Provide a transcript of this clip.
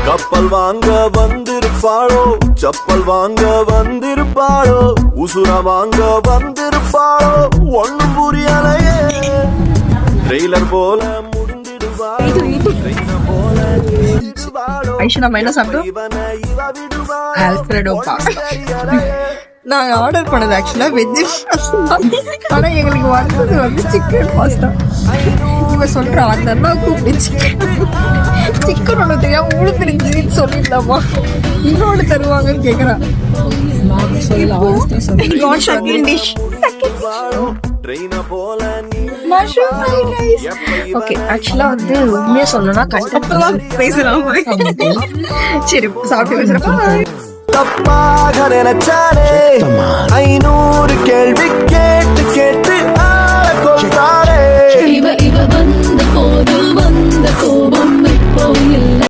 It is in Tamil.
கப்பல் வாங்க வந்திருப்பாளோ, செப்பல் வாங்க வந்திருப்பாளோ, உசுர வாங்க வந்திருப்பாளோ, ஒண்ணும் புரியலையே. ட்ரெய்லர் போல முடிந்திடுவாளோ, ட்ரெயினர் போல நீந்திடுவாளோ, ஐஷு நம்ம என்ன சாப்பிட்டோம்? Alfredo pasta. நாங்க ஆர்டர் பண்ணது ஆக்சுவலா வெஜ் ஆனா எங்களுக்கு வந்தது வந்து சிக்கன் பாஸ்தா. இவ சொல்ற அந்த அண்ணா கூப்பிட்டு சிக்கன் ஒண்ணு தெரியாம உளுந்துருச்சுன்னு சொல்லிடலாமா, இன்னொன்னு தருவாங்கன்னு கேக்குறான். ஓகே, ஆக்சுவலா வந்து உண்மையா சொல்லணும்னா கண்டிப்பா பேசலாம். சரி சாப்பிட்டு பேசுறப்ப தப்பாக நினைச்சாரே 500 கேள்வி கேட்டு கேட்டு ஆள கொண்டாரே. இவ வந்த போது வந்த கோபம்